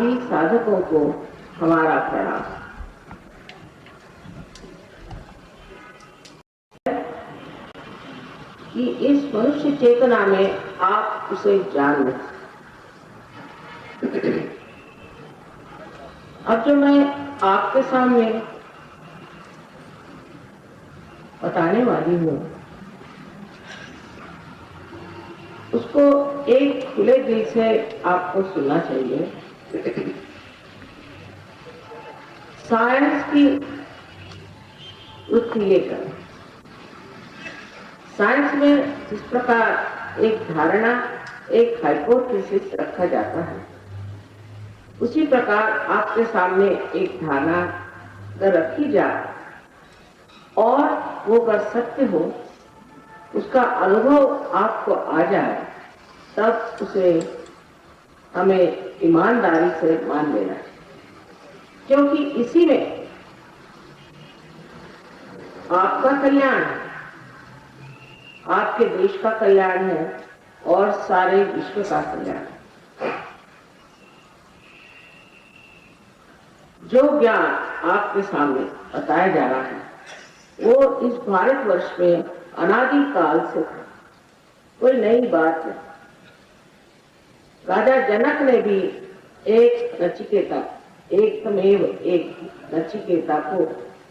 सभी साधकों को हमारा प्रणाम। कि इस मनुष्य चेतना में आप उसे जान लें। अब जो मैं आपके सामने बताने वाली हूँ उसको एक खुले दिल से आपको सुनना चाहिए। साइंस की वृत्ति लेकर साइंस में जिस प्रकार एक धारणा, एक हाइपोथेसिस रखा जाता है, उसी प्रकार आपके सामने एक धारणा अगर रखी जाए और वो अगर सत्य हो, उसका अनुभव आपको आ जाए, तब उसे हमें ईमानदारी से मान लेना है, क्योंकि इसी में आपका कल्याण है, आपके देश का कल्याण है और सारे विश्व का कल्याण है। जो ज्ञान आपके सामने बताया जा रहा है वो इस भारतवर्ष में अनादि काल से था, कोई नई बात नहीं। राजा जनक ने भी एक नचिकेता, एकमेव एक नचिकेता को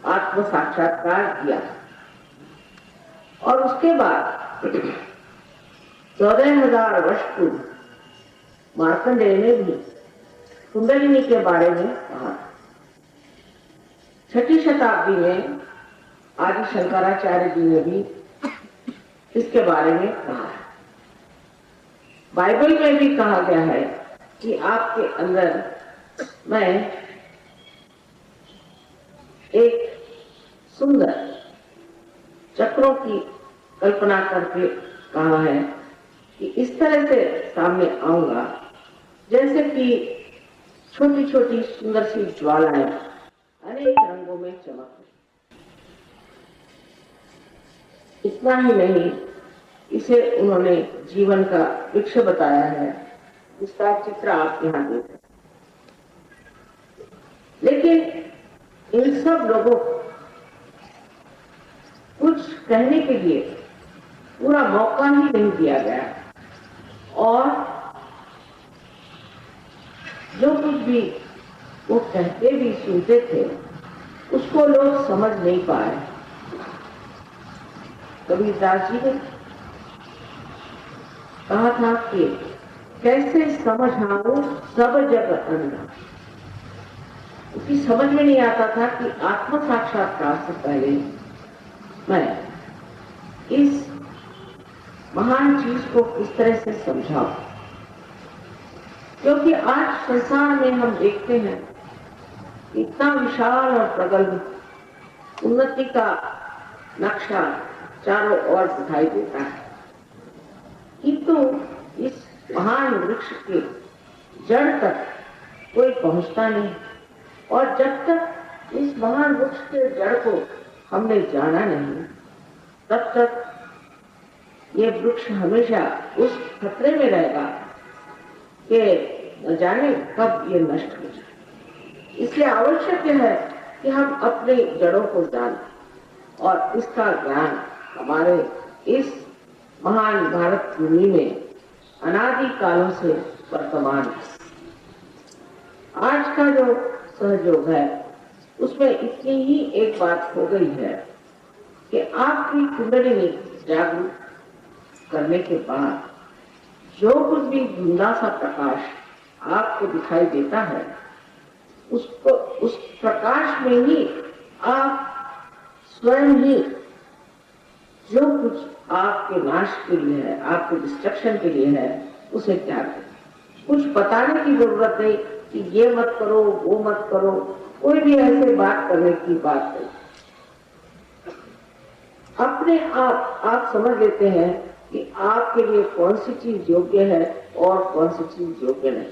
आत्म साक्षात्कार किया और उसके बाद 14,000 वर्ष पूर्व मार्कंडेय ने भी कुंडलिनी के बारे में कहा। 6वीं शताब्दी में आदि शंकराचार्य जी ने भी इसके बारे में कहा है। बाइबल में भी कहा गया है कि आपके अंदर मैं एक सुंदर चक्रों की कल्पना करके कहा है कि इस तरह से सामने आऊंगा जैसे कि छोटी छोटी सुंदर सी ज्वालाएं अनेक रंगों में चमक रही। इतना ही नहीं, इसे उन्होंने जीवन का वृक्ष बताया है, इसका चित्र आप यहाँ देख रहे हैं। लेकिन इन सब लोगों को कुछ कहने के लिए पूरा मौका ही नहीं दिया गया और जो कुछ भी वो कहते भी सुनते थे उसको लोग समझ नहीं पाए। कबीरदास जी ने कहा था कि कैसे समझाऊं सब जग अन्ना, उसकी समझ में नहीं आता था कि आत्म साक्षात्कार से पहले मैं इस महान चीज को किस तरह से समझाऊं। क्योंकि आज संसार में हम देखते हैं इतना विशाल और प्रगल्भ उन्नति का नक्शा चारों ओर दिखाई देता है, किंतु इस महान वृक्ष के जड़ तक कोई पहुंचता नहीं। और जब तक इस महान वृक्ष के जड़ को हमने जाना नहीं, तब तक ये वृक्ष हमेशा उस खतरे में रहेगा कि न जाने कब ये नष्ट हो जाए। इसलिए आवश्यक है कि हम अपने जड़ों को जानें और इसका ज्ञान हमारे इस महान भारत भूमि में अनादि कालों से वर्तमान आज का जो सहयोग है उसमें इतनी ही एक बात हो गई है कि आपकी कुंडलिनी जागरूक करने के बाद जो कुछ भी धुंधला सा प्रकाश आपको दिखाई देता है उसको उस प्रकाश में ही आप स्वयं ही जो कुछ आपके नाश के लिए है, आपके डिस्ट्रक्शन के लिए है, उसे त्याग दें। कुछ बताने की जरूरत नहीं कि ये मत करो, वो मत करो, कोई भी ऐसे बात करने की बात नहीं। अपने आप समझ लेते हैं कि आपके लिए कौन सी चीज योग्य है और कौन सी चीज योग्य नहीं।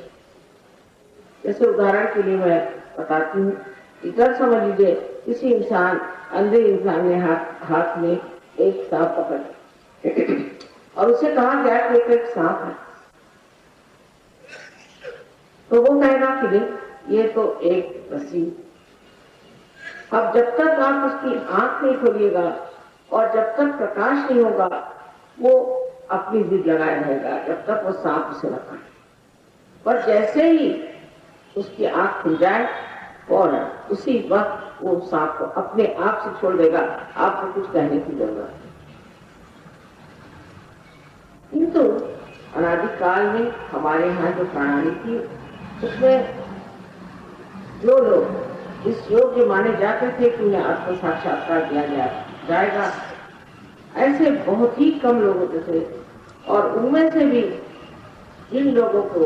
जैसे उदाहरण के लिए मैं बताती हूँ कि अगर समझ लीजिए किसी इंसान, अंधे इंसान ने हाथ में एक सांप पकड़ और उसे कहा गया कि एक सांप है, तो वो कहेगा कि नहीं, ये तो एक रस्सी। अब जब तक आप उसकी आंख नहीं खोलिएगा और जब तक प्रकाश नहीं होगा, वो अपनी जिद लगाए रहेगा जब तक वो सांप उसे न काटे। पर जैसे ही उसकी आंख खुल जाए और उसी वक्त वो सांप को अपने आप से छोड़ देगा, आपको कुछ कहने की जरूरत नहीं। किंतु अनादिकाल में हमारे यहाँ जो प्रणाली थी, उसमें जो लोग इस योग्य माने जाते थे कि उन्हें आत्म साक्षात्कार दिया जाएगा, ऐसे बहुत ही कम लोग होते थे। और उनमें से भी जिन लोगों को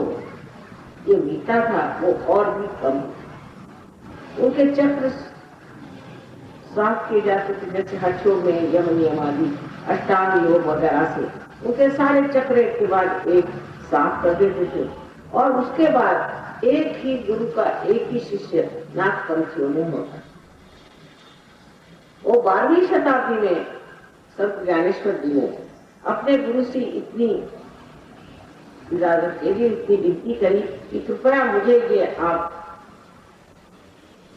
ये मिलता था वो और भी कम। उनके चक्र साफ किए जाते थे, जैसे हठयोग में यम नियम आदि अष्टांग योग वगैरह से उनके सारे चक्र एक के बाद एक साफ कर देते थे। और उसके बाद एक ही गुरु का एक ही शिष्य नागपंथियों में होता। वो 12वीं शताब्दी में संत ज्ञानेश्वर जी ने अपने गुरु से इतनी इजाजत के लिए इतनी विनती करी कि कृपया मुझे ये आप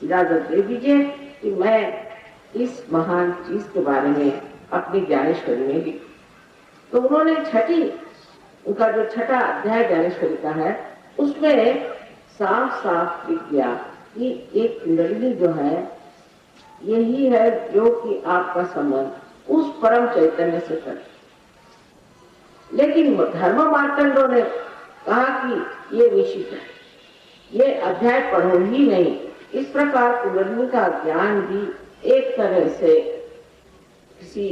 इजाजत दे दीजिए कि मैं इस महान चीज के बारे में अपनी ज्ञानेश्वरी में लिखूं। तो उन्होंने उनका जो छठा अध्याय ज्ञानेश्वरी का है, उसमें साफ साफ लिख दिया कि एक कुंडली जो है यही है जो कि आपका संबंध उस परम चैतन्य से कर। लेकिन धर्म मार्तंडों ने कहा कि ये निश्चित है, ये अध्याय पढ़ो ही नहीं। इस प्रकार कुंडली का ज्ञान भी एक तरह से किसी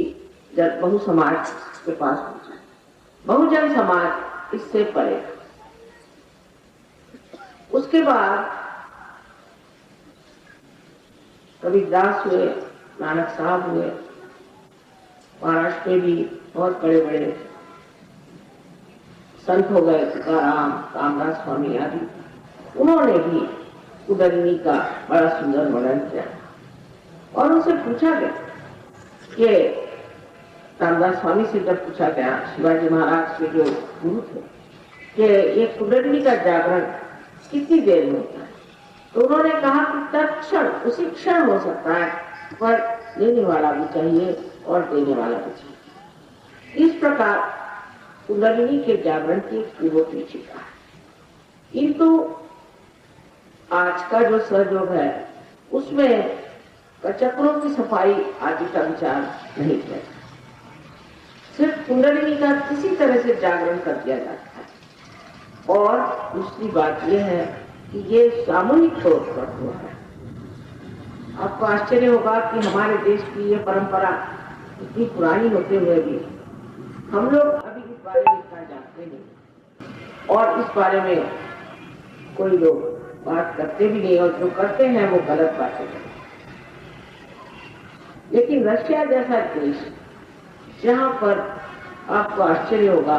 बहु समाज के पास पहुंचा, बहुजन समाज इससे परे। उसके बाद कबीरदास हुए, नानक साहब हुए, महाराष्ट्र में भी बहुत बड़े बड़े संत हो गए, तुकाराम, रामदास स्वामी आदि। उन्होंने भी कुंडलिनी का बड़ा सुंदर वर्णन किया। और उनसे पूछा गया कि रामदास स्वामी से जब पूछा गया, शिवाजी महाराज के जो गुरु थे, कि ये कुंडलिनी का जागरण कितनी देर में होता है, तो उन्होंने कहा कि तत्क्षण उसी क्षण हो सकता है, पर लेने वाला भी चाहिए और देने वाला भी चाहिए। इस प्रकार कुंडलिनी के जागरण की पूर्व पीछे का है। किंतु आज का जो सहयोग है उसमें चक्रों की सफाई आदि का विचार नहीं किया, सिर्फ कुंडलिनी का किसी तरह से जागरण कर दिया जाता है। और दूसरी बात यह है कि ये सामूहिक तौर पर हुआ है। आपको आश्चर्य होगा कि हमारे देश की ये परंपरा इतनी पुरानी होते हुए भी हम लोग अभी इस बारे में इतना जानते नहीं, और इस बारे में कोई लोग बात करते भी नहीं, और जो करते हैं वो गलत बातें करते हैं। लेकिन रशिया जैसा देश, जहां पर आपको आश्चर्य होगा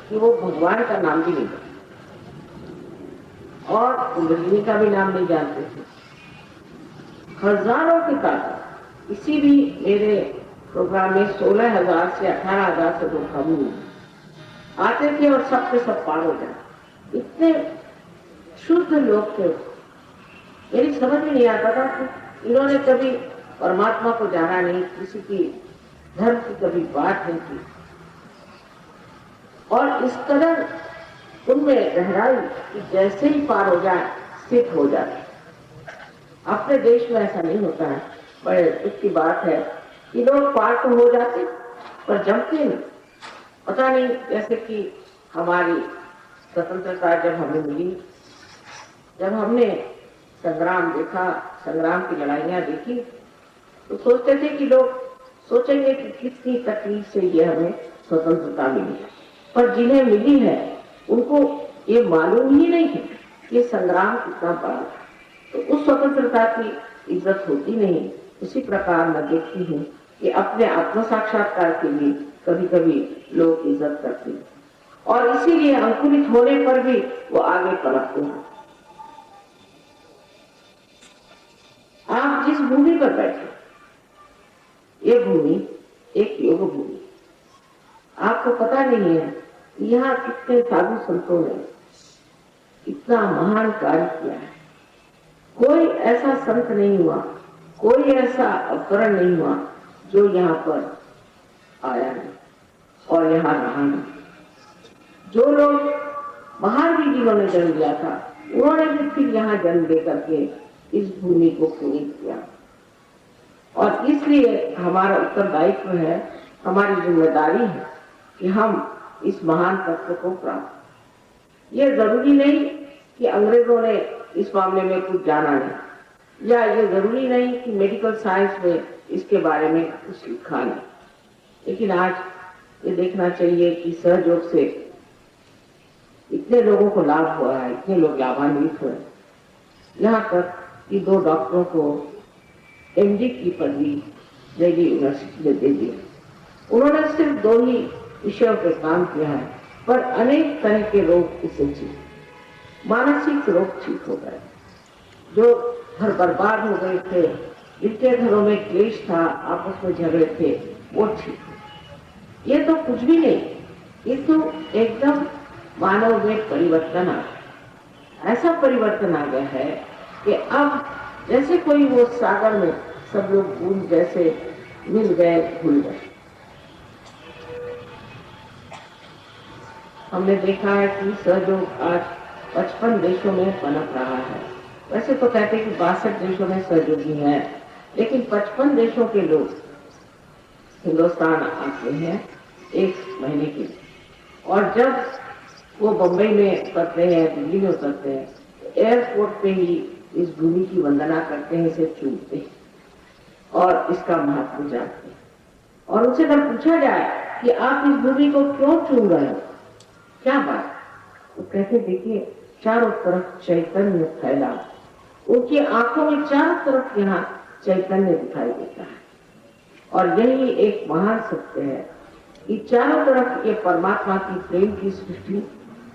कि वो भगवान का नाम भी नहीं जानते और कुंडलिनी का भी नाम नहीं जानते थे, हजारों की तादाद, इसी भी मेरे प्रोग्राम में 16,000 से 18,000 से लोग कम आते थे और सबके सब पार हो जाते। इतने शुद्ध लोग थे, मेरी समझ में नहीं आता था कि इन्होंने कभी परमात्मा को जाना नहीं, किसी की धर्म की कभी बात नहीं की, और इस कदर उनमें गहराई कि जैसे ही पार हो जाए स्थित हो जाए। अपने देश में ऐसा नहीं होता है। बड़े दुख की बात है कि लोग पार तो हो जाते पर जमते नहीं। पता नहीं, जैसे कि हमारी स्वतंत्रता जब हमें मिली, जब हमने संग्राम देखा, संग्राम की लड़ाइयां देखी, तो सोचते थे कि लोग सोचेंगे कि कितनी तकलीफ से ये हमें स्वतंत्रता मिली है, पर जिन्हें मिली है उनको ये मालूम ही नहीं है कि संग्राम कितना बड़ा है। तो उस स्वतंत्रता की इज्जत होती नहीं। उसी प्रकार मैं देखती हूँ कि अपने आत्म साक्षात्कार के लिए कभी कभी लोग इज्जत करते हैं, और इसीलिए अंकुरित होने पर भी वो आगे पलटते हैं। आप जिस भूमि पर बैठे, ये भूमि एक योग भूमि, आपको पता नहीं है यहाँ कितने साधु संतों ने इतना महान कार्य किया है। कोई ऐसा संत नहीं हुआ, कोई ऐसा अवतरण नहीं हुआ जो यहाँ पर आया नहीं और यहाँ रहा नहीं। जो लोग बाहर भी जिन्होंने जन्म लिया था, उन्होंने भी फिर यहाँ जन्म दे करके इस भूमि को पुनीत किया। और इसलिए हमारा उत्तरदायित्व है, हमारी जिम्मेदारी है कि हम इस महान तत्व को प्राप्त। ये जरूरी नहीं कि अंग्रेजों ने इस मामले में कुछ जाना नहीं, या ये जरूरी नहीं कि मेडिकल साइंस में इसके बारे में कुछ लिखा नहीं, लेकिन आज ये देखना चाहिए कि सहयोग से इतने लोगों को लाभ हुआ है, इतने लोग लाभान्वित हुए। यहाँ तक कि 2 डॉक्टरों को एमडी की पदवी दिल्ली यूनिवर्सिटी में दे दी। उन्होंने सिर्फ 2 ही विषयों पर काम किया है, पर अनेक तरह के रोग इससे ठीक, मानसिक रोग ठीक हो गए। जो घर बर्बाद हो गए थे, जिनके घरों में क्लेश था, आपस में झगड़े थे, वो ठीक। ये तो कुछ भी नहीं, ये तो एकदम मानव में परिवर्तन आ गया। ऐसा परिवर्तन आ गया है कि अब जैसे कोई वो सागर में सब लोग बूंद जैसे मिल गए, भूल गए। हमने देखा है कि सहयोग आज 55 देशों में पनप रहा है। वैसे तो कहते हैं कि 62 देशों में सहयोगी है, लेकिन 55 देशों के लोग हिंदुस्तान आते हैं 1 महीने के लिए, और जब वो बम्बई में उतरते हैं, दिल्ली में उतरते हैं, तो एयरपोर्ट पे ही इस भूमि की वंदना करते हैं, इसे चूमते हैं और इसका महत्व जानते हैं। और उनसे अगर पूछा जाए कि आप इस भूमि को क्यों चूम रहे हो, क्या बात, तो कहते देखिए चारों तरफ चैतन्य फैला। उनकी आंखों में चारों तरफ यहाँ चैतन्य दिखाई देता है। और यही एक महान सत्य है कि चारों तरफ ये परमात्मा की प्रेम की सृष्टि,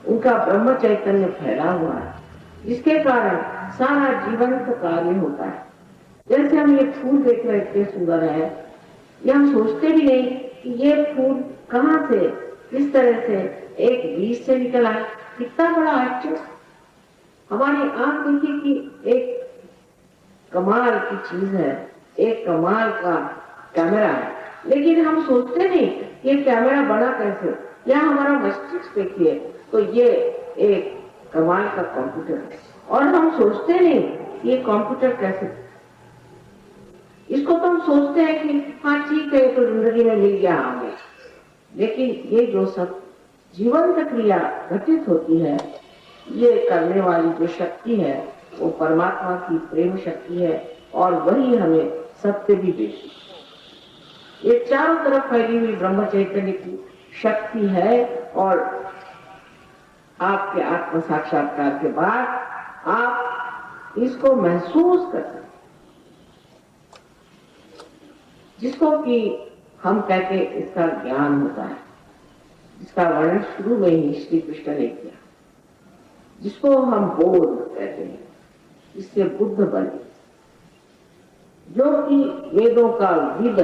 उनका ब्रह्म चैतन्य फैला हुआ है, जिसके कारण सारा जीवंत कार्य होता है। जैसे हम ये फूल देख रहे इतने सुंदर है, ये हम सोचते भी नहीं कि ये फूल कहाँ से, किस तरह से एक बीज से निकला है। कितना बड़ा आश्चर्य। हमारी आंख देखिए कि एक कमाल की चीज है, एक कमाल का कैमरा है, लेकिन हम सोचते नहीं ये कैमरा बना कैसे। या हमारा मस्तिष्क देखिए तो ये एक कमाल का कंप्यूटर है, और हम सोचते नहीं ये कंप्यूटर कैसे। इसको तो हम सोचते हैं कि हाँ ठीक है, तो जिंदगी में मिल गया हमें, लेकिन ये जो सब जीवंत क्रिया घटित होती है, ये करने वाली जो शक्ति है वो परमात्मा की प्रेम शक्ति है, और वही हमें सत्य भी देती है। ये चारों तरफ फैली हुई ब्रह्म चैतन्य की शक्ति है, और आपके आत्म साक्षात्कार के बाद आप इसको महसूस कर सकते, जिसको कि हम कहते इसका ज्ञान होता है, जिसका वर्णन शुरू में ही श्री कृष्ण ने किया, जिसको हम बोध कहते हैं, इससे बुद्ध बने, जो कि वेदों का विद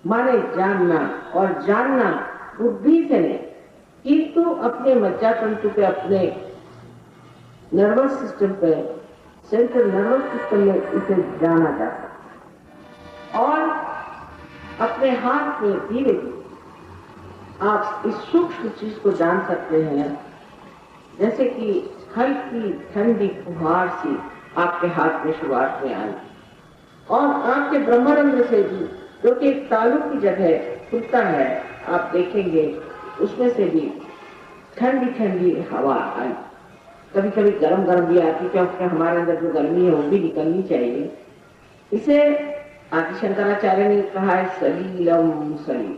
माने जानना, और जानना बुद्धि से नहीं किंतु अपने मज्जातंतु पे, अपने नर्वस सिस्टम पे, सेंट्रल नर्वस सिस्टम में इसे जाना जाता है। और अपने हाथ में धीरे धीरे आप इस सूक्ष्म चीज को जान सकते हैं, जैसे कि हल्की ठंडी फुहार सी आपके हाथ में शुरुआत में आई, और आपके ब्रह्मरंध्र से भी, जो कि एक तालु की जगह खुलता है, आप देखेंगे उसमें से भी ठंडी ठंडी हवा आई। कभी कभी गर्म गर्म भी आती, क्योंकि हमारे अंदर जो गर्मी है वो भी निकलनी चाहिए। इसे आदि शंकराचार्य ने कहा है सलीलम सलील।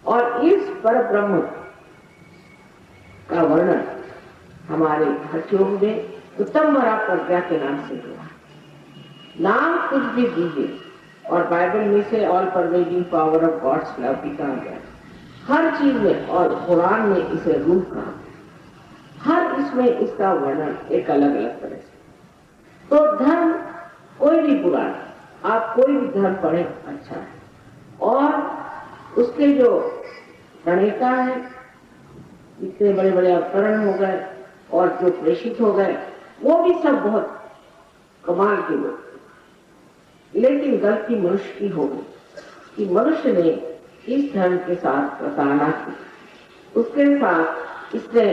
और इस पर ब्रह्म का वर्णन हमारे हठयोग में उत्तम मरा प्रज्ञा के नाम से हुआ। नाम कुछ भी दीजिए, और बाइबल में से all pervading power of God's love भी कहा गया, हर चीज में, और कुरान में इसे रूह कहा, हर इसमें इसका वर्णन एक अलग अलग तरह से। तो धर्म कोई भी बुरा नहीं, आप कोई भी धर्म पढ़े अच्छा है, और उसके जो प्रणेता है, इतने बड़े बड़े अवतरण हो गए, और जो प्रेषित हो गए वो भी सब बहुत कमाल के लोग। लेकिन गलती मनुष्य की हो गई कि मनुष्य ने इस धर्म के साथ प्रताड़ना की, उसके साथ इसने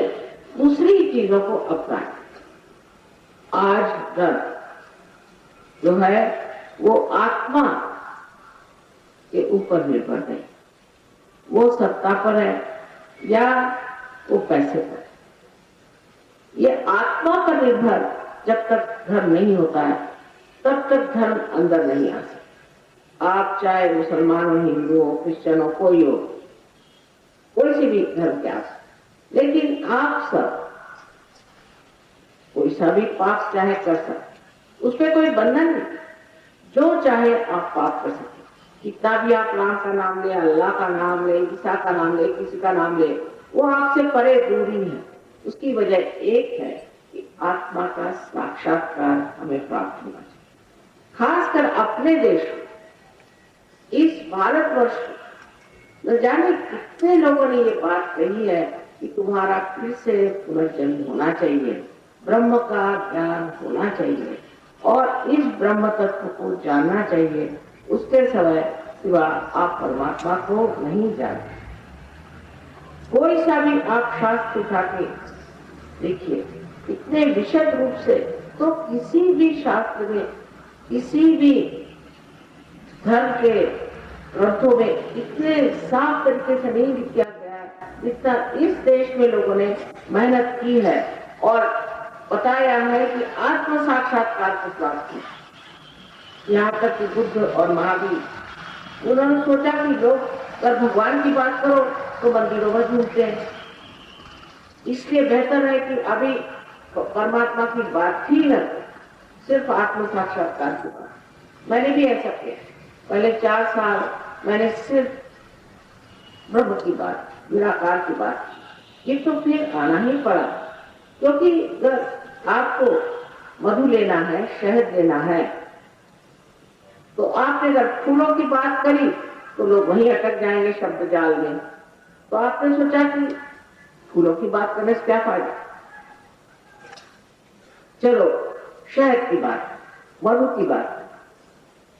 दूसरी चीजों को अपनाया। आज धर्म जो है वो आत्मा के ऊपर निर्भर नहीं, वो सत्ता पर है या वो पैसे पर। ये आत्मा पर निर्भर जब तक धर्म नहीं होता है तब तक धर्म अंदर नहीं आ सकता। आप चाहे मुसलमान हो, हिंदू हो, क्रिश्चियन हो, कोई हो, कोई सी भी धर्म के आप, लेकिन आप सब कोई सा भी पाप चाहे कर सकते, उसपे कोई बंधन नहीं। जो चाहे आप पाप कर सकते, कितना भी आप राम का नाम ले, अल्लाह का नाम ले, ईसा का नाम ले, किसी का नाम ले, वो आपसे परे दूरी है। उसकी वजह एक है कि आत्मा का साक्षात्कार हमें प्राप्त होना चाहिए। खासकर अपने देश इस भारतवर्ष न जाने कितने लोगों ने ये बात कही है कि तुम्हारा फिर से पुनर्जन्म होना चाहिए, ब्रह्म का ज्ञान होना चाहिए और इस ब्रह्म तत्व को जानना चाहिए। उसके सिवा आप परमात्मा को नहीं जानते। कोई सा भी आप शास्त्र उठा के देखिए, इतने विशद रूप से तो किसी भी शास्त्र में, किसी भी धर्म के ग्रंथों में इतने साफ तरीके से नहीं लिखा गया है जितना इस देश में लोगों ने मेहनत की है और बताया है कि आत्म साक्षात्कार को प्राप्त किया। यहाँ तक कि बुद्ध और महावीर, उन्होंने सोचा कि लोग अगर भगवान की बात करो तो मंदिरों में झूमते हैं, इसलिए बेहतर है कि अभी परमात्मा की बात ही न, सिर्फ आत्म साक्षात्कार की बात। मैंने भी ऐसा किया, पहले 4 साल मैंने सिर्फ ब्रह्म की बात, निराकार की बात, ये तो फिर आना ही पड़ा। क्योंकि अगर आपको मधु लेना है, शहद लेना है, तो आपने अगर फूलों की बात करी तो लोग वहीं अटक जाएंगे शब्द जाल में। तो आपने सोचा कि फूलों की बात करने से क्या फायदा, चलो शहद की बात, मधु की बात,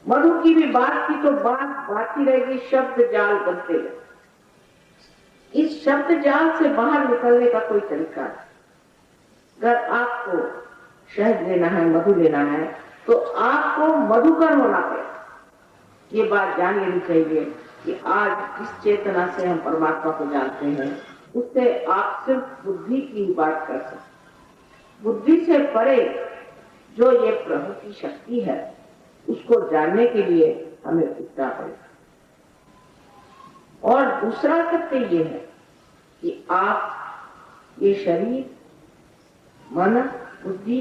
मधु की भी बात की तो बात ही रहेगी, शब्द जाल बनते गए। इस शब्द जाल से बाहर निकलने का कोई तरीका है। अगर आपको शहद लेना है, मधु लेना है, तो आपको मधुकर होना पड़ेगा। ये बात जान लेनी चाहिए कि आज जिस चेतना से हम परमात्मा को जानते हैं उससे आप सिर्फ बुद्धि की बात कर सकते। बुद्धि से परे जो ये प्रभु की शक्ति है उसको जानने के लिए हमें उठना पड़ेगा। और दूसरा सत्य ये है कि आप ये शरीर, मन, बुद्धि,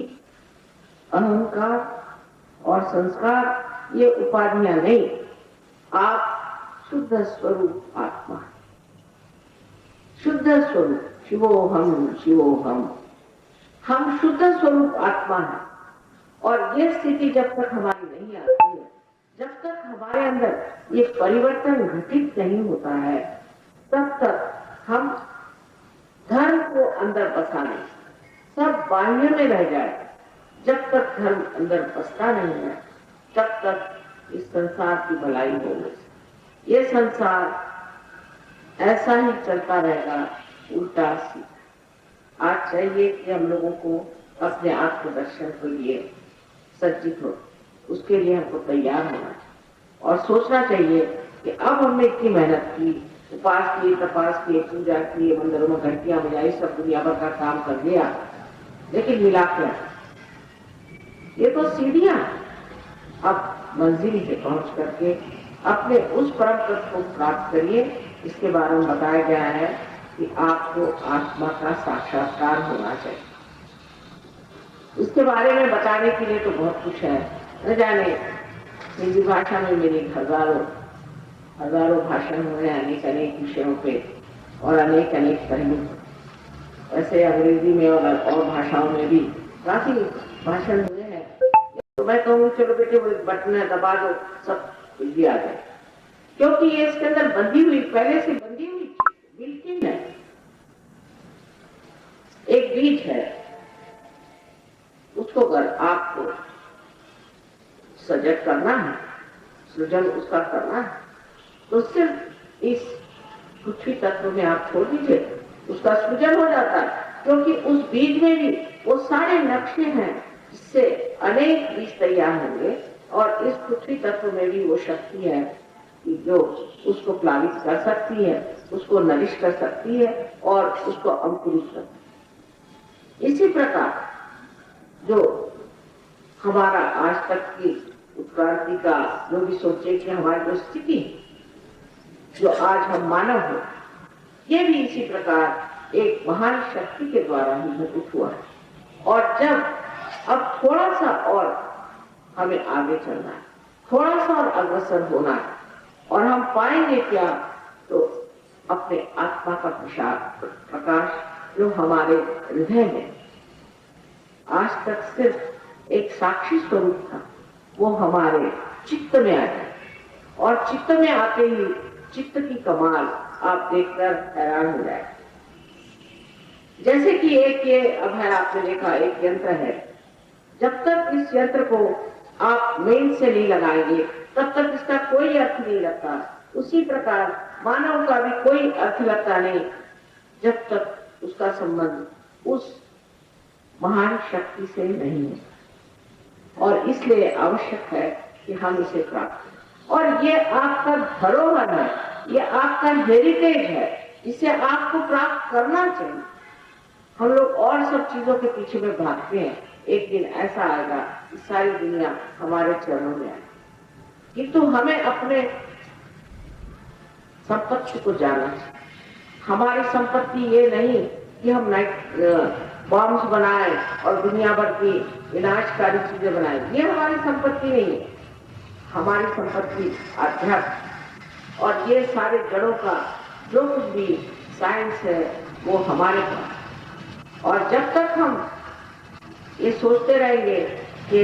अहंकार और संस्कार ये उपाधियां नहीं, आप शुद्ध स्वरूप आत्मा, शुद्ध स्वरूप शिवोहम शिवोहम, हम शुद्ध स्वरूप आत्मा है। और ये स्थिति जब तक हमारी नहीं आती है, जब तक हमारे अंदर ये परिवर्तन घटित नहीं होता है, तब तक हम धर्म को अंदर बसा नहीं, सब बाह्य में रह जाए। जब तक धर्म अंदर बसता नहीं है तब तक इस संसार की भलाई होगी। ये संसार ऐसा ही चलता रहेगा, उल्टा सीधा। आज चाहिए कि हम लोगों को अपने आत्मदर्शन के लिए सज्जित हो, उसके लिए हमको तैयार होना चाहिए और सोचना चाहिए कि अब हमने इतनी मेहनत की, उपास किए, तपास किए, पूजा किए, मंदिरों में घंटियां बजाई, सब दुनिया भर का काम कर लिया, लेकिन मिला क्या? ये तो सीढ़ियां। अब मंजिल पे पहुंच करके अपने उस परम तत्व को प्राप्त करिए। इसके बारे में बताया गया है कि आपको आत्मा का साक्षात्कार होना चाहिए। इसके बारे में बताने के लिए तो बहुत कुछ है, न जाने हिंदी भाषा में मेरे हजारों भाषण हुए अनेक अनेक विषयों पे और अनेक अनेक पहलू। ऐसे अंग्रेजी में और भाषाओं में भी काफी भाषण हुए हैं। तो मैं कहूँ चलो बेटे वो बटन दबा दो, सब जल्दी आ जाए, क्योंकि ये इसके अंदर बंधी हुई, पहले से बंधी हुई बिल्कुल है। एक बीज है उसको अगर आपको सजग करना है, सृजन उसका करना है, तो सिर्फ इस पृथ्वी तत्व में आप छोड़ दीजिए, उसका सृजन हो जाता है। क्योंकि उस बीज में भी वो सारे नक्शे हैं जिससे अनेक बीज तैयार होंगे, और इस पृथ्वी तत्व में भी वो शक्ति है कि जो उसको प्लावित कर सकती है, उसको नरिश कर सकती है और उसको अंकुरित कर सकती है। इसी प्रकार जो हमारा आज तक की उत्क्रांति का जो भी सोचे कि हमारी जो स्थिति, जो आज हम मानव हो, ये भी इसी प्रकार एक महान शक्ति के द्वारा ही घटित हुआ है। और जब अब थोड़ा सा और हमें आगे चलना है, थोड़ा सा और अग्रसर होना है, और हम पाएंगे क्या, तो अपने आत्मा का प्रकाश जो हमारे हृदय में आज तक सिर्फ एक साक्षी स्वरूप था, वो हमारे चित्त में आ जाए। और चित्त में आते ही चित्त की कमाल आप देखकर हैरान हो जाए। जैसे कि एक ये अब है, आपने देखा एक यंत्र है, जब तक इस यंत्र को आप मेन से नहीं लगाएंगे तब तक इसका कोई अर्थ नहीं लगता। उसी प्रकार मानव का भी कोई अर्थ लगता नहीं जब तक उसका संबंध उस महान शक्ति से नहीं है। और इसलिए आवश्यक है कि हम इसे प्राप्त करें। और ये आपका धरोहर है, ये आपका हेरिटेज है, इसे आपको प्राप्त करना चाहिए। हम लोग और सब चीजों के पीछे में भागते हैं, एक दिन ऐसा आएगा कि सारी दुनिया हमारे चरणों में आएगी। किंतु हमें अपने संपत्ति को जानना चाहिए। हमारी संपत्ति ये नहीं कि हम बॉम्ब्स बनाए और दुनिया भर की विनाशकारी चीजें बनाए, ये हमारी संपत्ति नहीं है। हमारी संपत्ति अध्यात्म और ये सारे जड़ों का जो कुछ भी साइंस है वो हमारे पास। और जब तक हम ये सोचते रहेंगे कि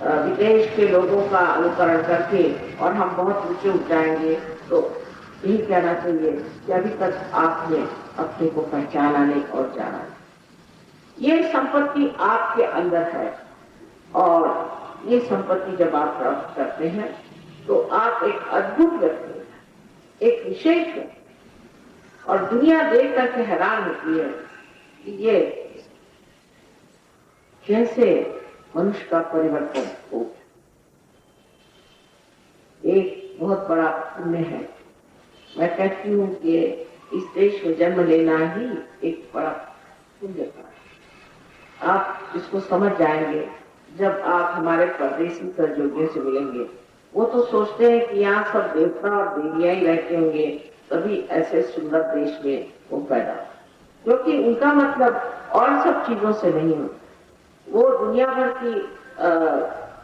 विदेश के लोगों का अनुकरण करके और हम बहुत ऊंचे उठ जाएंगे, तो यही कहना चाहिए कि अभी तक आपने अपने को पहचाना नहीं और जाना नहीं। ये संपत्ति आपके अंदर है, और ये संपत्ति जब आप प्राप्त करते हैं तो आप एक अद्भुत व्यक्ति हैं, एक विशेष है। और दुनिया देख करके हैरान होती है कि ये कैसे मनुष्य का परिवर्तन हो। एक बहुत बड़ा पुण्य है। मैं कहती हूँ कि इस देश में जन्म लेना ही एक बड़ा पुण्य का है। आप इसको समझ जाएंगे जब आप हमारे परदेशी सहयोगियों से मिलेंगे। वो तो सोचते हैं कि यहाँ सब देवता और देवियां ही रहते होंगे, तभी ऐसे सुंदर देश में वो पैदा, क्योंकि उनका मतलब और सब चीजों से नहीं होता। वो दुनिया भर की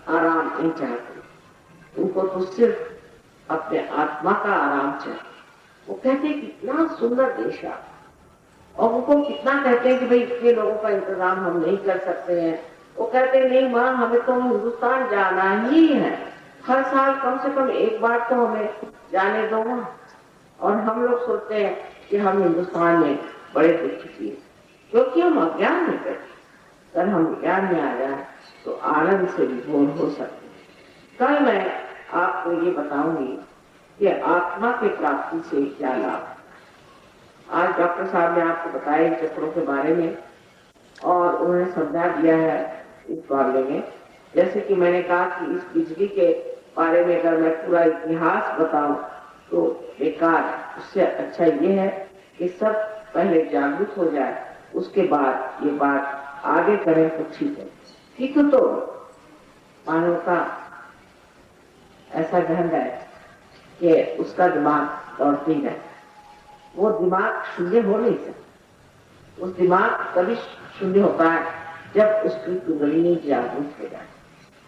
आराम नहीं चाहते, उनको तो सिर्फ अपने आत्मा का आराम चाहिए। वो कहते हैं कितना सुंदर देश है, और उनको कितना कहते हैं कि भाई इतने लोगों का इंतजाम हम नहीं कर सकते हैं। वो कहते हैं नहीं माँ, हमें तो हिंदुस्तान जाना ही है, हर साल कम से कम एक बार तो हमें जाने दो। और हम लोग सोचते हैं कि हम हिंदुस्तान में बड़े दुखी, क्योंकि हम अज्ञान में बैठे। अगर हम ज्ञान में आ जाए तो आनंद से विभोर हो सकते हैं। कल मैं आपको ये बताऊंगी कि आत्मा की प्राप्ति से क्या लाभ। आज डॉक्टर साहब ने आपको बताया चक्रों के बारे में, और उन्होंने समझा दिया है इस बारे में। जैसे कि मैंने कहा कि इस बिजली के बारे में अगर मैं पूरा इतिहास बताऊं तो बेकार, उससे अच्छा ये है कि सब पहले जागरूक हो जाए, उसके बाद ये बात आगे करें तो ठीक है। ठीक है, तो मानव का ऐसा ढंग है कि उसका दिमाग दौड़ते ही रहता है। वो दिमाग शून्य हो नहीं सकता। उस दिमाग तभी शून्य होता है जब उसकी कुंडलिनी जागरूक हो जाए।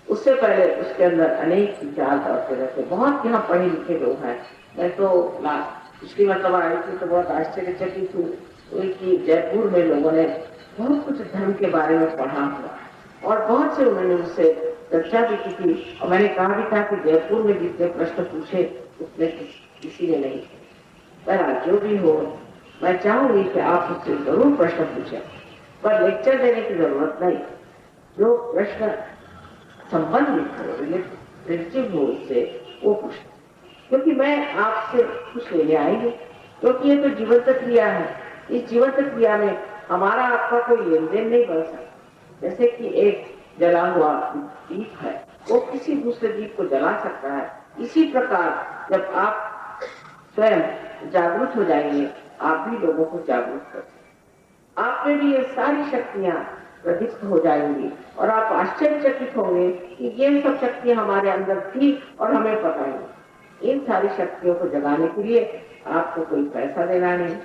उससे पहले उसके अंदर अनेक विचार दौड़ते रहते। बहुत यहाँ पढ़े लिखे लोग हैं। मैं तो पिछली मतलब आई थी तो बहुत आश्चर्यचकित हुई कि जयपुर में लोगों ने बहुत कुछ धर्म के बारे में पढ़ा हुआ, और बहुत से उन्होंने मुझसे चर्चा भी की थी। और मैंने कहा भी था कि जयपुर में जितने प्रश्न पूछे उतने किसी ने नहीं। पर जो भी हो, मैं चाहूंगी कि आप उससे जरूर प्रश्न पूछें, पर लेक्चर देने की जरूरत नहीं। जो प्रश्न संबंधित हो, रिलेटिव हो उससे, वो पूछना। क्योंकि मैं आपसे कुछ लेने आई हूँ, क्योंकि ये तो जीवंत क्रिया है। इस जीवंत क्रिया में हमारा आपका कोई लेन देन नहीं बन सकता। जैसे कि एक जला हुआ दीप है, वो किसी दूसरे दीप को जला सकता है। इसी प्रकार जब आप स्वयं जागरूक हो जाएंगे, आप भी लोगों को जागरूक कर सकते। आप में भी ये सारी शक्तियां प्रदीप्त हो जाएंगी और आप आश्चर्यचकित होंगे कि ये सब शक्तियां हमारे अंदर थी और हमें पता नहीं। इन सारी शक्तियों को जगाने के लिए आपको कोई पैसा देना नहीं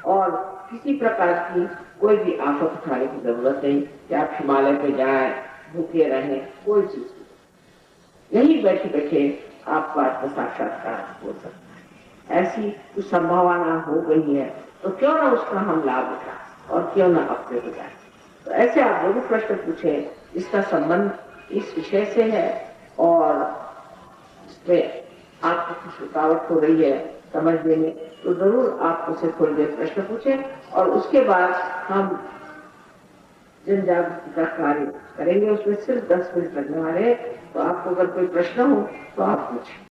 और किसी प्रकार की कोई भी आफत उठाने की जरूरत नहीं कि आप हिमालय पे जाएं, भूखे रहें, कोई चीज नहीं। यही बैठे बैठे आपका आत्म साक्षात्कार हो सकता है। ऐसी कुछ संभावना हो गई है तो क्यों ना उसका हम लाभ उठाएं और क्यों ना अपने हो जाए। तो ऐसे आप लोग प्रश्न पूछे इसका संबंध इस विषय से है और इसमें आपको कुछ रुकावट हो रही है समझने में, तो जरूर आप उसे थोड़ी देर प्रश्न पूछें और उसके बाद हम जन जागृति का कार्य करेंगे। उसमें सिर्फ 10 मिनट लगने वाले हैं, तो आपको अगर कोई प्रश्न हो तो आप पूछें।